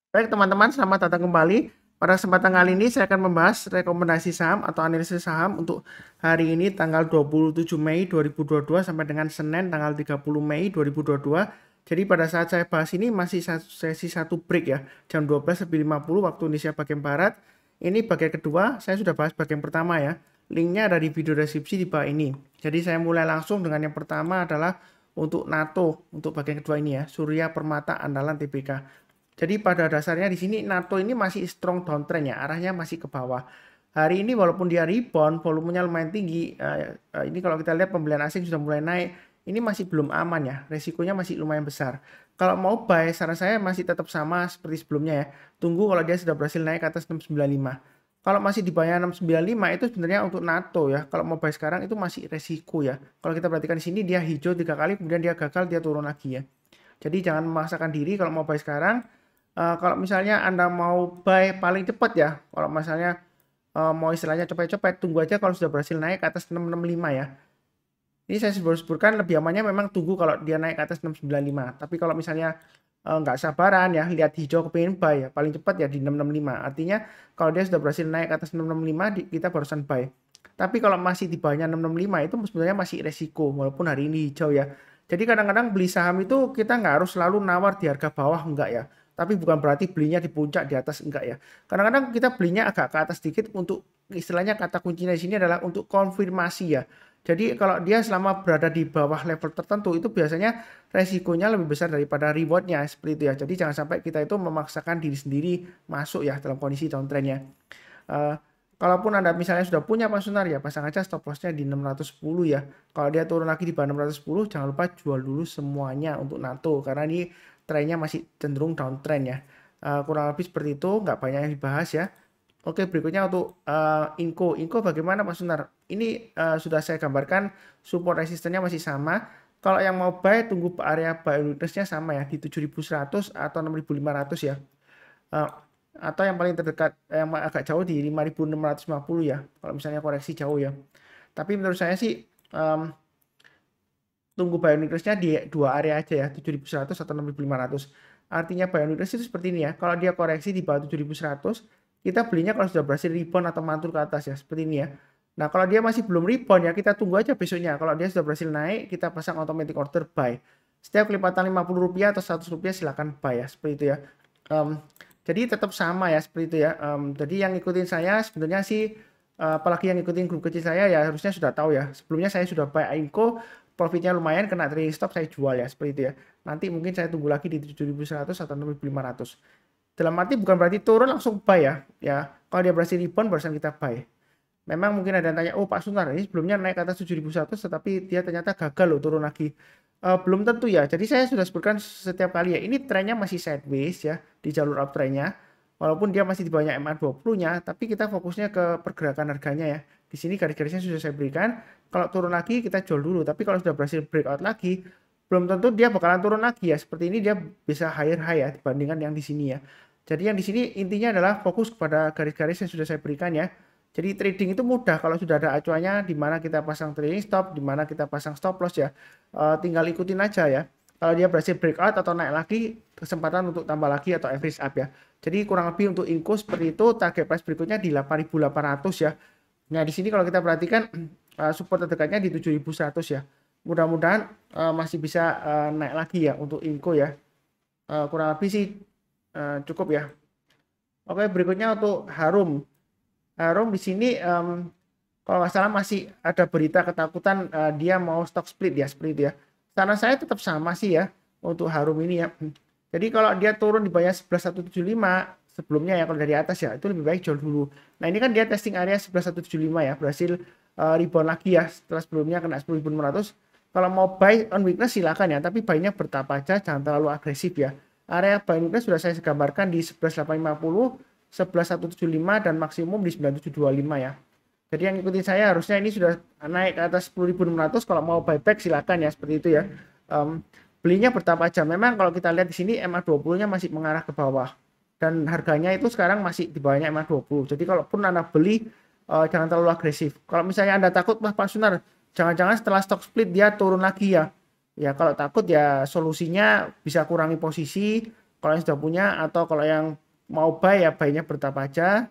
Baik teman-teman, selamat datang kembali. Pada kesempatan kali ini saya akan membahas rekomendasi saham atau analisis saham untuk hari ini tanggal 27 Mei 2022 sampai dengan Senin tanggal 30 Mei 2022. Jadi pada saat saya bahas ini masih sesi satu break ya, jam 12.50 waktu Indonesia bagian Barat. Ini bagian kedua, saya sudah bahas bagian pertama ya. Linknya ada di video deskripsi di bawah ini. Jadi saya mulai langsung dengan yang pertama adalah untuk NATO, untuk bagian kedua ini ya, Surya Permata Andalan TBK. Jadi pada dasarnya di sini NATO ini masih strong downtrend ya, arahnya masih ke bawah. Hari ini walaupun dia rebound, volumenya lumayan tinggi. Ini kalau kita lihat pembelian asing sudah mulai naik, ini masih belum aman ya, resikonya masih lumayan besar. Kalau mau buy, saran saya masih tetap sama seperti sebelumnya ya. Tunggu kalau dia sudah berhasil naik ke atas 695. Kalau masih di bawah 695 itu sebenarnya untuk NATO ya. Kalau mau buy sekarang itu masih resiko ya. Kalau kita perhatikan di sini dia hijau 3 kali, kemudian dia gagal, dia turun lagi ya. Jadi jangan memaksakan diri kalau mau buy sekarang. Kalau misalnya Anda mau buy paling cepat ya, kalau misalnya mau istilahnya cepet-cepet, tunggu aja kalau sudah berhasil naik ke atas 665 ya. Ini saya sebutkan lebih amannya memang tunggu kalau dia naik ke atas 695. Tapi kalau misalnya nggak sabaran ya, lihat hijau kepingin buy ya, paling cepat ya di 665. Artinya kalau dia sudah berhasil naik ke atas 665, kita barusan buy. Tapi kalau masih di bawahnya 665 itu sebenarnya masih resiko, walaupun hari ini hijau ya. Jadi kadang-kadang beli saham itu kita nggak harus selalu nawar di harga bawah, enggak ya. Tapi bukan berarti belinya di puncak di atas, enggak ya. Kadang-kadang kita belinya agak ke atas sedikit untuk istilahnya kata kuncinya di sini adalah untuk konfirmasi ya. Jadi kalau dia selama berada di bawah level tertentu itu biasanya resikonya lebih besar daripada rewardnya seperti itu ya. Jadi jangan sampai kita itu memaksakan diri sendiri masuk ya dalam kondisi downtrendnya. Uh, Kalaupun Anda misalnya sudah punya Pak Sunar ya pasang aja stop lossnya di 610 ya. Kalau dia turun lagi di bawah 610 jangan lupa jual dulu semuanya untuk NATO karena ini trennya masih cenderung downtrend ya. Kurang lebih seperti itu, nggak banyak yang dibahas ya. Oke, berikutnya untuk Inco. Inco bagaimana Pak Sunar? Ini sudah saya gambarkan support resistennya masih sama. Kalau yang mau buy tunggu area buy weakness-nya sama ya di 7.100 atau 6.500 ya. Uh, atau yang paling terdekat yang agak jauh di 5.650 ya. Kalau misalnya koreksi jauh ya. Tapi menurut saya sih tunggu buy weakness-nya di dua area aja ya, 7.100 atau 6.500. Artinya buy weakness itu seperti ini ya. Kalau dia koreksi di bawah 7.100, kita belinya kalau sudah berhasil rebound atau mantul ke atas ya, seperti ini ya. Nah, kalau dia masih belum rebound ya, kita tunggu aja besoknya. Kalau dia sudah berhasil naik, kita pasang automatic order buy. Setiap kelipatan Rp50 atau Rp100 silakan buy ya, seperti itu ya. Um, jadi tetap sama ya, seperti itu ya. Jadi yang ikutin saya sebenarnya sih, apalagi yang ikutin grup kecil saya ya harusnya sudah tahu ya. Sebelumnya saya sudah buy Ainco, profitnya lumayan, kena trading stop, saya jual ya, seperti itu ya. Nanti mungkin saya tunggu lagi di 7.100 atau 6.500. Dalam arti bukan berarti turun langsung buy ya. Ya, kalau dia berhasil rebound barusan kita buy. Memang mungkin ada yang tanya, oh Pak Sunar ini sebelumnya naik ke atas 7.100 tetapi dia ternyata gagal loh turun lagi. Belum tentu ya. Jadi saya sudah sebutkan setiap kali ya. Ini trennya masih sideways ya di jalur uptrendnya. Walaupun dia masih di bawahnya MA20-nya, tapi kita fokusnya ke pergerakan harganya ya. Di sini garis-garisnya sudah saya berikan. Kalau turun lagi kita jual dulu. Tapi kalau sudah berhasil breakout lagi, belum tentu dia bakalan turun lagi ya. Seperti ini dia bisa higher high ya dibandingkan yang di sini ya. Jadi yang di sini intinya adalah fokus kepada garis-garis yang sudah saya berikan ya. Jadi trading itu mudah kalau sudah ada acuannya di mana kita pasang trading stop, di mana kita pasang stop loss ya. Tinggal ikutin aja ya. Kalau dia berhasil breakout atau naik lagi, kesempatan untuk tambah lagi atau average up ya. Jadi kurang lebih untuk Inco seperti itu, target price berikutnya di 8.800 ya. Nah, di sini kalau kita perhatikan support terdekatnya di 7.100 ya. Mudah-mudahan masih bisa naik lagi ya untuk Inco ya. Kurang lebih sih cukup ya. Oke, berikutnya untuk Harum. Harum di sini kalau nggak salah masih ada berita ketakutan dia mau stock split ya seperti itu ya. Saran saya tetap sama sih ya untuk Harum ini ya. Jadi kalau dia turun di bawah 11.175 sebelumnya ya kalau dari atas ya itu lebih baik jual dulu. Nah ini kan dia testing area 11.175 ya berhasil rebound lagi ya setelah sebelumnya kena 10.500. Kalau mau buy on weakness silakan ya tapi buy-nya bertahap aja jangan terlalu agresif ya. Area buy weakness sudah saya gambarkan di 11.850, 11.175 dan maksimum di 9.725 ya. Jadi yang ikutin saya harusnya ini sudah naik ke atas 10.600 kalau mau buyback silakan ya seperti itu ya. Belinya bertahap aja. Memang kalau kita lihat di sini MA20-nya masih mengarah ke bawah dan harganya itu sekarang masih di bawahnya MA20. Jadi kalaupun Anda beli jangan terlalu agresif. Kalau misalnya Anda takut Pak Sunar, jangan-jangan setelah stock split dia turun lagi ya. Ya kalau takut ya solusinya bisa kurangi posisi, Kalau yang sudah punya atau kalau yang mau buy ya buy-nya bertahap aja.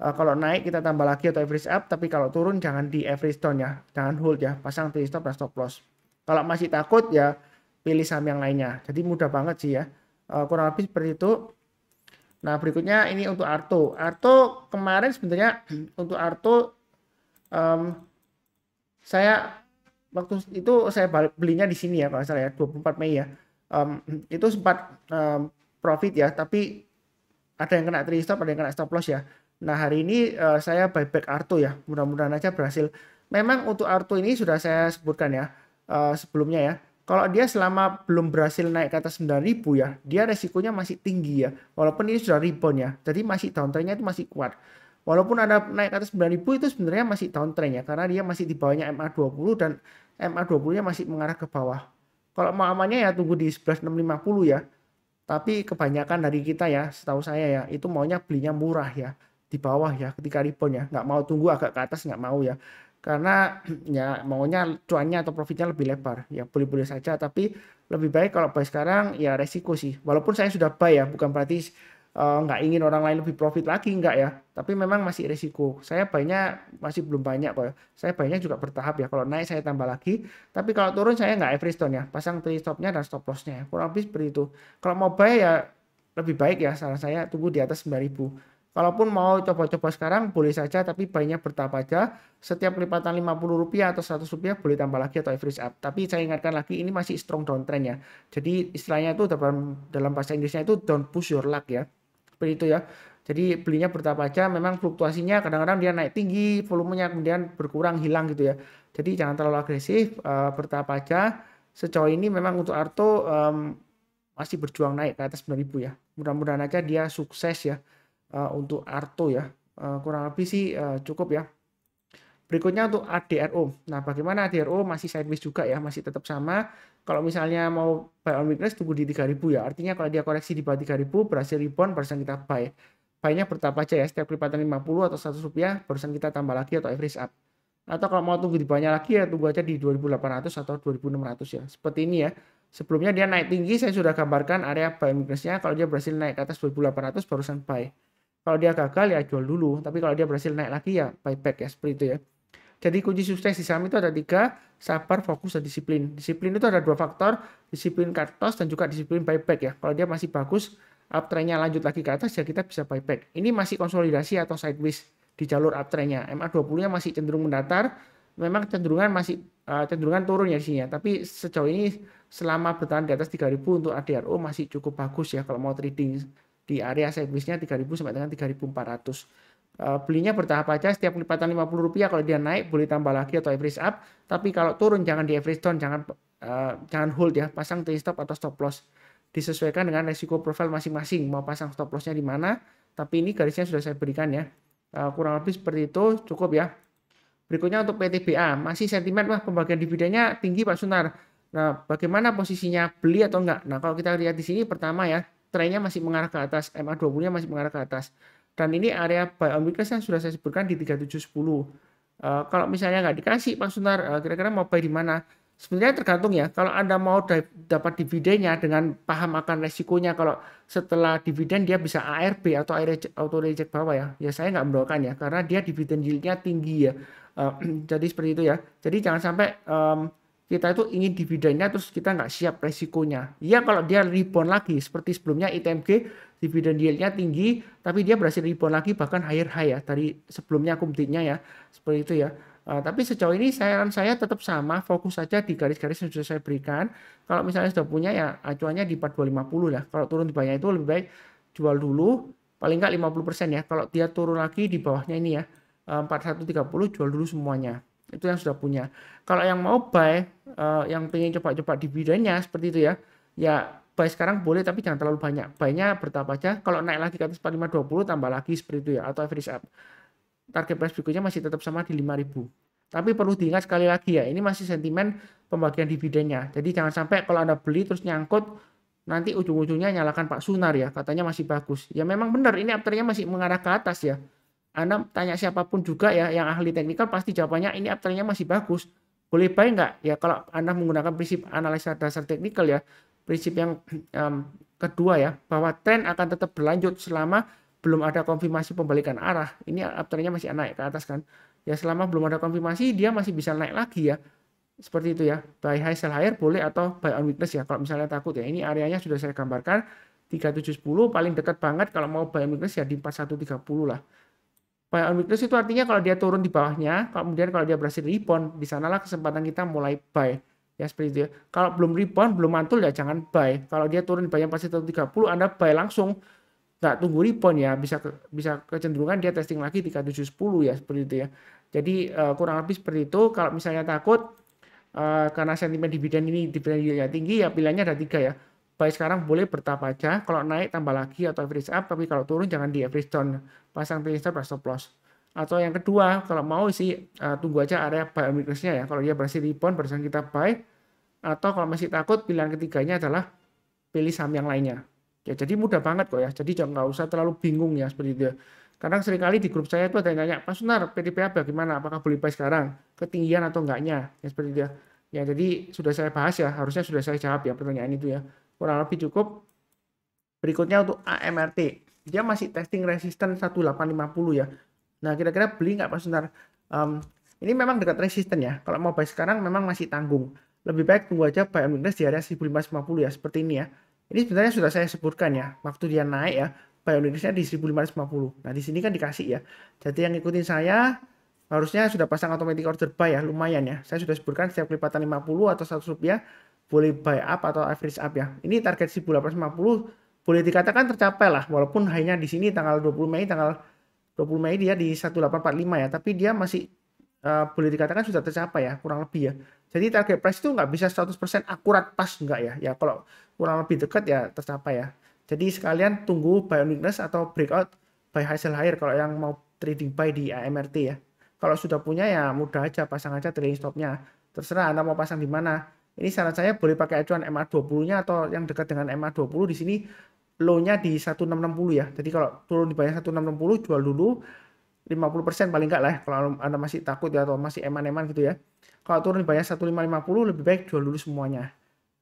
Kalau naik kita tambah lagi atau average up, tapi kalau turun jangan di average down ya, jangan hold ya, pasang trailing stop dan stop loss. Kalau masih takut ya pilih saham yang lainnya. Jadi mudah banget sih ya. Kurang lebih seperti itu. Nah, berikutnya ini untuk Arto. Arto kemarin sebenarnya untuk Arto saya waktu itu saya belinya di sini ya kalau salah ya 24 Mei ya. Itu sempat profit ya, tapi ada yang kena trailing stop, ada yang kena stop loss ya. Nah, hari ini saya buyback Arto ya. Mudah-mudahan aja berhasil. Memang untuk Arto ini sudah saya sebutkan ya sebelumnya ya. Kalau dia selama belum berhasil naik ke atas 9.000 ya, dia resikonya masih tinggi ya. Walaupun ini sudah rebound ya. Jadi masih downtrendnya itu masih kuat. Walaupun ada naik ke atas 9.000 itu sebenarnya masih downtrend ya. Karena dia masih di bawahnya MA20 dan MA20-nya masih mengarah ke bawah. Kalau mau amannya ya tunggu di 11.650 ya. Tapi kebanyakan dari kita ya, setahu saya ya, itu maunya belinya murah ya, di bawah ya, ketika rebound ya, nggak mau tunggu agak ke atas, nggak mau ya. Karena ya maunya cuannya atau profitnya lebih lebar, ya boleh-boleh saja, tapi lebih baik kalau buy sekarang ya resiko sih. Walaupun saya sudah buy ya, bukan berarti nggak ingin orang lain lebih profit lagi, nggak ya. Tapi memang masih resiko. Saya buy-nya masih belum banyak kok ya. Saya buy-nya juga bertahap ya, kalau naik saya tambah lagi. Tapi kalau turun saya nggak average down ya, pasang trailing stop-nya dan stop loss-nya. Kurang lebih seperti itu. Kalau mau buy ya lebih baik ya, saran saya tunggu di atas 9.000. Kalaupun mau coba-coba sekarang boleh saja, tapi buy-nya bertahap aja. Setiap kelipatan Rp50 atau Rp100 boleh tambah lagi atau average up. Tapi saya ingatkan lagi ini masih strong downtrend ya. Jadi istilahnya itu dalam bahasa Inggrisnya itu don't push your luck ya. Seperti itu ya. Jadi belinya bertahap aja, memang fluktuasinya kadang-kadang dia naik tinggi, volumenya kemudian berkurang, hilang gitu ya. Jadi jangan terlalu agresif, bertahap aja. Sejauh ini memang untuk Arto masih berjuang naik ke atas 9.000 ya. Mudah-mudahan aja dia sukses ya untuk Arto ya. Kurang lebih sih cukup ya. Berikutnya untuk ADRO. Nah, bagaimana ADRO masih sideways juga ya, masih tetap sama. Kalau misalnya mau buy on weakness tunggu di 3.000 ya. Artinya kalau dia koreksi di bawah 3.000 berhasil rebound barusan kita buy. Buy-nya bertahap aja ya, setiap kelipatan 50 atau Rp100 barusan kita tambah lagi atau average up. Atau kalau mau tunggu di bawahnya lagi ya tunggu aja di 2.800 atau 2.600 ya. Seperti ini ya. Sebelumnya dia naik tinggi saya sudah gambarkan area buy on weakness-nya. Kalau dia berhasil naik ke atas 2.800 barusan buy. Kalau dia gagal ya jual dulu. Tapi kalau dia berhasil naik lagi ya buyback ya, seperti itu ya. Jadi kunci sukses di saham itu ada 3, sabar, fokus, dan disiplin. Disiplin itu ada 2 faktor, disiplin cut loss dan juga disiplin buyback ya. Kalau dia masih bagus, uptrendnya lanjut lagi ke atas ya kita bisa buyback. Ini masih konsolidasi atau sideways di jalur uptrendnya. MA20-nya masih cenderung mendatar, memang cenderungan turun ya di sini ya. Tapi sejauh ini selama bertahan di atas 3.000 untuk ADRO masih cukup bagus ya kalau mau trading di area sideways-nya 3.000 sampai dengan 3.400. Belinya bertahap aja, setiap kelipatan Rp50 kalau dia naik boleh tambah lagi atau average up, tapi kalau turun jangan di average down, jangan hold ya, pasang trailing stop atau stop loss. Disesuaikan dengan resiko profil masing-masing, mau pasang stop lossnya di mana, tapi ini garisnya sudah saya berikan ya. Kurang lebih seperti itu, cukup ya. Berikutnya untuk PTBA, masih sentimen wah pembagian dividennya tinggi Pak Sunar. Nah, bagaimana posisinya, beli atau enggak? Nah, kalau kita lihat di sini pertama ya, trennya masih mengarah ke atas, MA20-nya masih mengarah ke atas. Dan ini area buy on weakness yang sudah saya sebutkan di 3710. Kalau misalnya nggak dikasih Pak Sunar, kira-kira mau buy di mana? Sebenarnya tergantung ya. Kalau Anda mau dapat dividennya dengan paham akan resikonya, kalau setelah dividen dia bisa ARB atau auto reject bawah ya. Ya saya nggak mendoakan ya, karena dia dividen yield-nya tinggi ya. Jadi seperti itu ya. Jadi jangan sampai kita itu ingin dividennya terus kita nggak siap resikonya. Ya kalau dia rebound lagi seperti sebelumnya ITMG dividen yield-nya tinggi tapi dia berhasil rebound lagi bahkan higher high ya dari sebelumnya kumditnya ya. Seperti itu ya. Tapi sejauh ini saran saya tetap sama, fokus saja di garis-garis yang sudah saya berikan. Kalau misalnya sudah punya ya acuannya di 4250 lah. Kalau turun di bawahnya itu lebih baik jual dulu paling nggak 50% ya. Kalau dia turun lagi di bawahnya ini ya 4130 jual dulu semuanya. Itu yang sudah punya. Kalau yang mau buy, yang pengen coba-coba dividennya seperti itu ya, ya buy sekarang boleh tapi jangan terlalu banyak. Buy-nya bertahap aja. Kalau naik lagi ke atas 4520 tambah lagi seperti itu ya, atau average up. Target price berikutnya masih tetap sama di 5.000. Tapi perlu diingat sekali lagi ya, ini masih sentimen pembagian dividennya. Jadi jangan sampai kalau Anda beli terus nyangkut, nanti ujung-ujungnya nyalakan Pak Sunar ya, katanya masih bagus. Ya memang benar, ini uptrendnya masih mengarah ke atas ya. Anda tanya siapapun juga ya yang ahli teknikal pasti jawabannya ini uptrendnya masih bagus. Boleh buy nggak? Ya kalau Anda menggunakan prinsip analisa dasar teknikal ya, prinsip yang kedua ya, bahwa tren akan tetap berlanjut selama belum ada konfirmasi pembalikan arah. Ini uptrendnya masih naik ke atas kan. Ya selama belum ada konfirmasi dia masih bisa naik lagi ya. Seperti itu ya. Buy high sell higher boleh atau buy on weakness ya. Kalau misalnya takut ya. Ini areanya sudah saya gambarkan 3710 paling dekat banget kalau mau buy on weakness ya di 4130 lah. Buy on weakness itu artinya kalau dia turun di bawahnya, kemudian kalau dia berhasil rebound, di sanalah kesempatan kita mulai buy. Ya seperti itu ya. Kalau belum rebound, belum mantul ya jangan buy. Kalau dia turun di bawah 4130, Anda buy langsung. Nggak tunggu rebound ya, bisa kecenderungan dia testing lagi 3710 ya seperti itu ya. Jadi kurang lebih seperti itu. Kalau misalnya takut karena sentimen dividen ini dividen yieldnya tinggi ya pilihannya ada 3 ya. Buy sekarang boleh bertahap aja, kalau naik tambah lagi atau average up, tapi kalau turun jangan di average down, pasang trailing stop stop loss. Atau yang kedua, kalau mau sih tunggu aja area buy on weakness-nya ya. Kalau dia berhasil rebound, barusan kita buy. Atau kalau masih takut, pilihan ketiganya adalah pilih saham yang lainnya. Ya, jadi mudah banget kok ya. Jadi jangan nggak usah terlalu bingung ya seperti itu ya. Kadang seringkali di grup saya itu ada yang tanya, Pak Sunar, PDPA bagaimana? Apakah boleh buy sekarang? Ketinggian atau enggaknya? Ya seperti itu ya. Ya, jadi sudah saya bahas ya. Harusnya sudah saya jawab ya pertanyaan itu ya. Kurang lebih cukup. Berikutnya untuk AMRT. Dia masih testing resisten 1850 ya. Nah, kira-kira beli nggak Pak Sunar? Ini memang dekat resisten ya. Kalau mau buy sekarang memang masih tanggung. Lebih baik tunggu aja buy on weakness di area 1550 ya. Seperti ini ya. Ini sebenarnya sudah saya sebutkan ya. Waktu dia naik ya, buy on weakness-nya di 1550. Nah, di sini kan dikasih ya. Jadi yang ngikutin saya harusnya sudah pasang automatic order buy ya. Lumayan ya. Saya sudah sebutkan setiap kelipatan 50 atau 100 rupiah boleh buy up atau average up ya. Ini target 1850 boleh dikatakan tercapai lah. Walaupun hanya di sini tanggal 20 Mei, tanggal 20 Mei dia di 1845 ya. Tapi dia masih boleh dikatakan sudah tercapai ya, kurang lebih ya. Jadi target price itu nggak bisa 100% akurat pas enggak ya. Ya kalau kurang lebih dekat ya tercapai ya. Jadi sekalian tunggu buy on weakness atau breakout buy high sell higher kalau yang mau trading buy di AMRT ya. Kalau sudah punya ya mudah aja pasang aja trailing stopnya. Terserah Anda mau pasang di mana. Ini saran saya boleh pakai acuan MA20-nya atau yang dekat dengan MA20 di sini low-nya di 1660 ya. Jadi kalau turun di bawah 1660 jual dulu 50% paling enggak lah kalau Anda masih takut ya atau masih eman-eman gitu ya. Kalau turun di bawah 1550 lebih baik jual dulu semuanya.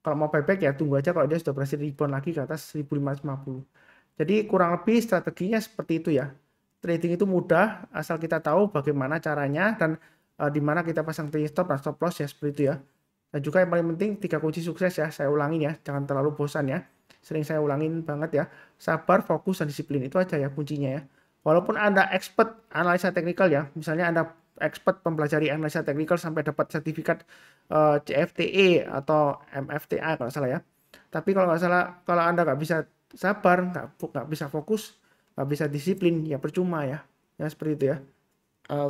Kalau mau buyback ya tunggu aja kalau dia sudah berhasil rebound lagi ke atas 1550. Jadi kurang lebih strateginya seperti itu ya. Trading itu mudah asal kita tahu bagaimana caranya dan di mana kita pasang trailing stop dan stop loss ya seperti itu ya. Dan juga yang paling penting 3 kunci sukses ya, saya ulangin ya, jangan terlalu bosan ya. Sering saya ulangin banget ya. Sabar, fokus, dan disiplin itu aja ya kuncinya ya. Walaupun Anda expert analisa teknikal ya, misalnya Anda expert mempelajari analisa teknikal sampai dapat sertifikat CFTE atau MFTA kalau salah ya. Tapi kalau nggak salah, kalau Anda nggak bisa sabar, nggak bisa fokus, nggak bisa disiplin, ya percuma ya. Ya seperti itu ya.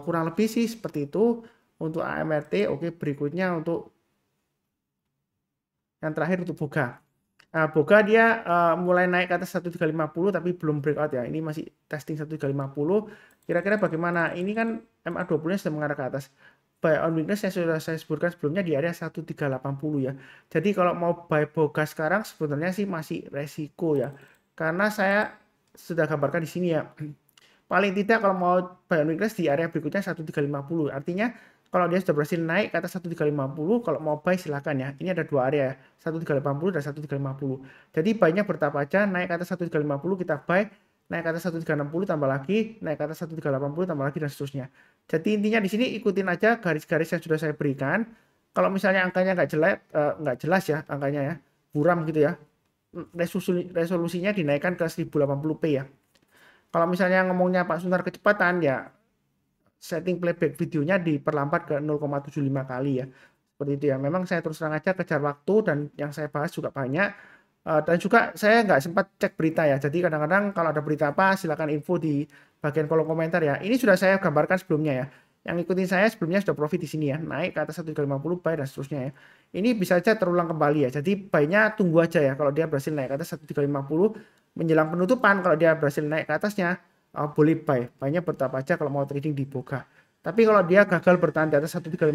Kurang lebih sih seperti itu untuk AMRT. Oke, berikutnya untuk yang terakhir untuk Boga. Nah, Boga dia mulai naik ke atas 1350 tapi belum breakout ya. Ini masih testing 1350. Kira-kira bagaimana? Ini kan MA20-nya sudah mengarah ke atas. Buy on weakness yang sudah saya sebutkan sebelumnya di area 1380 ya. Jadi kalau mau buy Boga sekarang sebenarnya sih masih resiko ya. Karena saya sudah gambarkan di sini ya. Paling tidak kalau mau buy on weakness di area berikutnya 1350. Artinya kalau dia sudah berhasil naik ke atas 1350, kalau mau buy silakan ya. Ini ada dua area, 1380 dan 1350. Jadi buy-nya bertahap aja, naik ke atas 1350 kita buy, naik ke atas 1360 tambah lagi, naik ke atas 1380 tambah lagi dan seterusnya. Jadi intinya di sini ikutin aja garis-garis yang sudah saya berikan. Kalau misalnya angkanya nggak jelas ya angkanya ya, buram gitu ya. Resolusinya dinaikkan ke 1080p ya. Kalau misalnya ngomongnya Pak Sunar kecepatan ya setting playback videonya diperlambat ke 0,75 kali ya. Seperti itu ya. Memang saya terus terang aja kejar waktu dan yang saya bahas juga banyak. Dan juga saya nggak sempat cek berita ya. Jadi kadang-kadang kalau ada berita apa silakan info di bagian kolom komentar ya. Ini sudah saya gambarkan sebelumnya ya. Yang ikutin saya sebelumnya sudah profit di sini ya. Naik ke atas 1,50 buy dan seterusnya ya. Ini bisa aja terulang kembali ya. Jadi buy-nya tunggu aja ya. Kalau dia berhasil naik ke atas 1,50 menjelang penutupan kalau dia berhasil naik ke atasnya boleh buy. Buy-nya bertahap aja kalau mau trading di Boga. Tapi kalau dia gagal bertahan di atas 1350,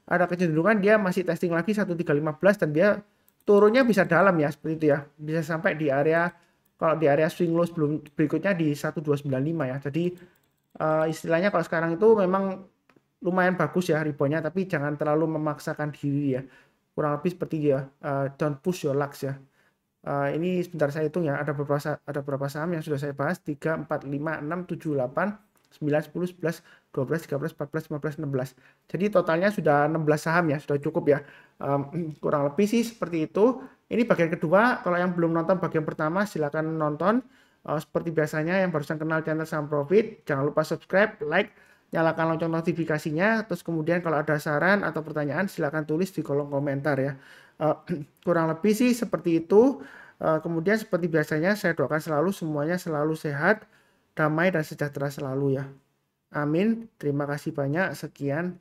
ada kecenderungan dia masih testing lagi 1315 dan dia turunnya bisa dalam ya seperti itu ya. Bisa sampai di area kalau di area swing low sebelum berikutnya di 1295 ya. Jadi istilahnya kalau sekarang itu memang lumayan bagus ya reboundnya tapi jangan terlalu memaksakan diri ya. Kurang lebih seperti ya don't push your luck ya. Ini sebentar saya hitung ya, ada berapa saham yang sudah saya bahas, 3, 4, 5, 6, 7, 8, 9, 10, 11, 12, 13, 14, 15, 16. Jadi totalnya sudah 16 saham ya, sudah cukup ya. Kurang lebih sih seperti itu. Ini bagian kedua, kalau yang belum nonton bagian pertama silakan nonton. Seperti biasanya yang barusan kenal channel Saham Profit, jangan lupa subscribe, like, nyalakan lonceng notifikasinya. Terus kemudian kalau ada saran atau pertanyaan silakan tulis di kolom komentar ya. Kurang lebih sih seperti itu. Kemudian seperti biasanya saya doakan selalu semuanya selalu sehat, damai dan sejahtera selalu ya. Amin. Terima kasih banyak. Sekian.